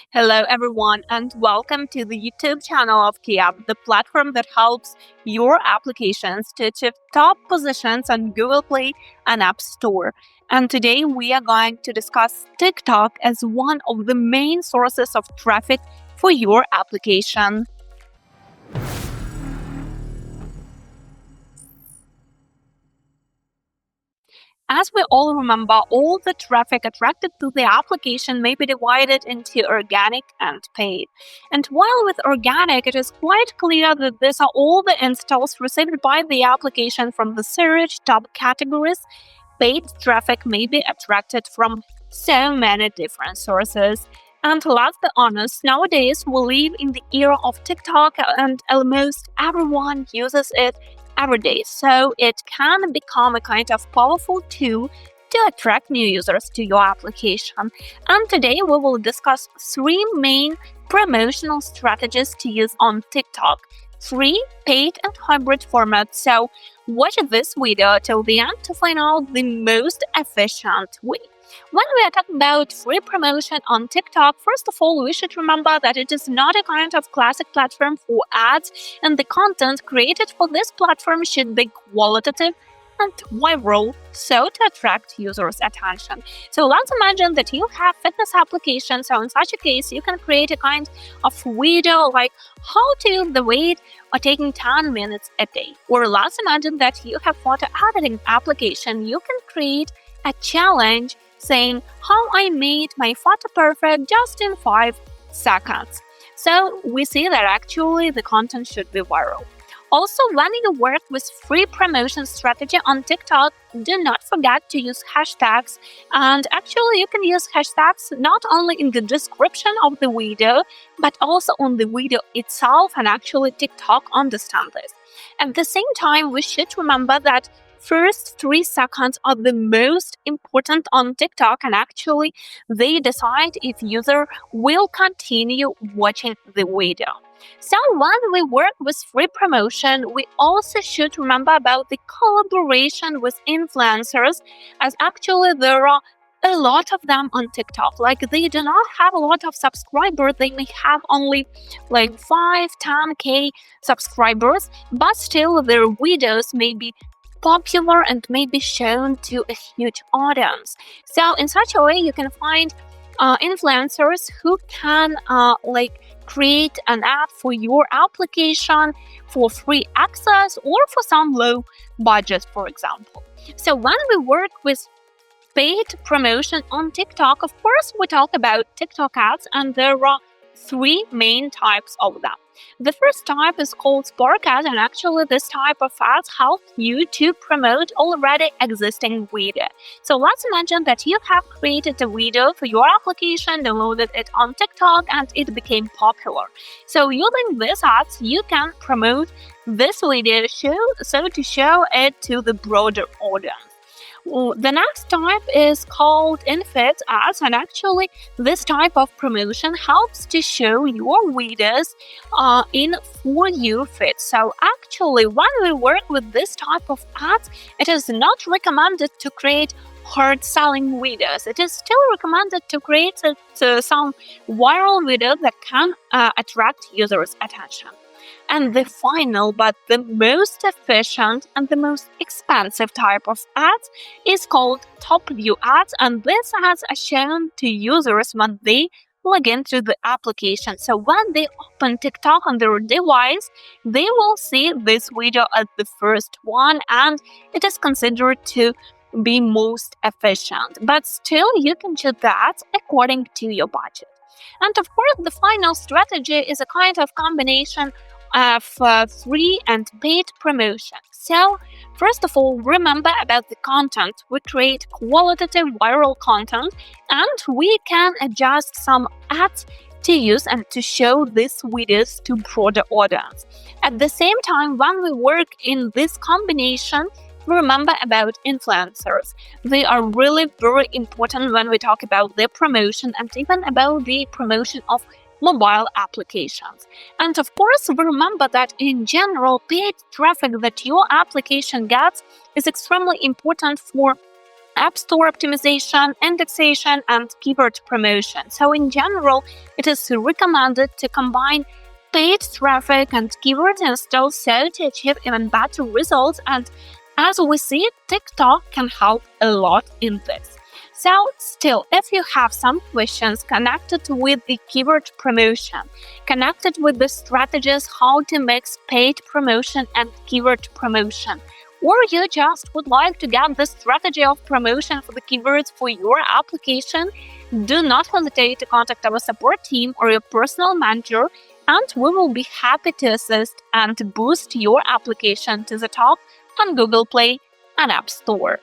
Hello, everyone, and welcome to the YouTube channel of Keyapp, the platform that helps your applications to achieve top positions on Google Play and App Store. And today we are going to discuss TikTok as one of the main sources of traffic for your application. As we all remember, all the traffic attracted to the application may be divided into organic and paid. And while with organic, it is quite clear that these are all the installs received by the application from the search top categories, paid traffic may be attracted from so many different sources. And let's be honest, nowadays we live in the era of TikTok and almost everyone uses it every day. So it can become a kind of powerful tool to attract new users to your application. And today we will discuss three main promotional strategies to use on TikTok: free, paid, and hybrid formats. So watch this video till the end to find out the most efficient way. When we are talking about free promotion on TikTok, first of all, we should remember that it is not a kind of classic platform for ads, and the content created for this platform should be qualitative and viral, so to attract users' attention. So let's imagine that you have fitness application. So in such a case, you can create a kind of video like how to lose the weight or taking 10 minutes a day. Or let's imagine that you have photo editing application. You can create a challenge saying how I made my photo perfect just in 5 seconds. So we see that actually the content should be viral. Also, when you work with free promotion strategy on TikTok, do not forget to use hashtags. And actually, you can use hashtags not only in the description of the video, but also on the video itself, and actually TikTok understands this. At the same time, we should remember that first 3 seconds are the most important on TikTok, and actually they decide if user will continue watching the video. So when we work with free promotion, we also should remember about the collaboration with influencers, as actually there are a lot of them on TikTok. Like they do not have a lot of subscribers, they may have only like 5-10k subscribers, but still their videos may be popular and may be shown to a huge audience. So in such a way, you can find influencers who can create an ad for your application for free access or for some low budget, for example. So when we work with paid promotion on TikTok, of course, we talk about TikTok ads, and there are 3 main types of them. The first type is called Spark ads, and actually this type of ads help you to promote already existing video. So let's imagine that you have created a video for your application, downloaded it on TikTok, and it became popular. So using these ads, you can promote this video to show it to the broader audience. The next type is called in-feed ads, and actually this type of promotion helps to show your videos in For You feed. So actually when we work with this type of ads, it is not recommended to create hard-selling videos. It is still recommended to create some viral videos that can attract users' attention. And the final but the most efficient and the most expensive type of ads is called top view ads, and these ads are shown to users when they log into the application. So when they open TikTok on their device, they will see this video as the first one, and it is considered to be most efficient. But still, you can choose that according to your budget. And of course, the final strategy is a kind of combination of free and paid promotion. So, first of all, remember about the content. We create qualitative viral content, and we can adjust some ads to use and to show these videos to broader audience. At the same time, when we work in this combination, remember about influencers. They are really very important when we talk about their promotion and even about the promotion of mobile applications. And of course, remember that in general, paid traffic that your application gets is extremely important for App Store optimization, indexation, and keyword promotion. So in general, it is recommended to combine paid traffic and keywords installs so to achieve even better results. And as we see, TikTok can help a lot in this. So still, if you have some questions connected with the keyword promotion, connected with the strategies how to mix paid promotion and keyword promotion, or you just would like to get the strategy of promotion for the keywords for your application, do not hesitate to contact our support team or your personal manager, and we will be happy to assist and boost your application to the top on Google Play and App Store.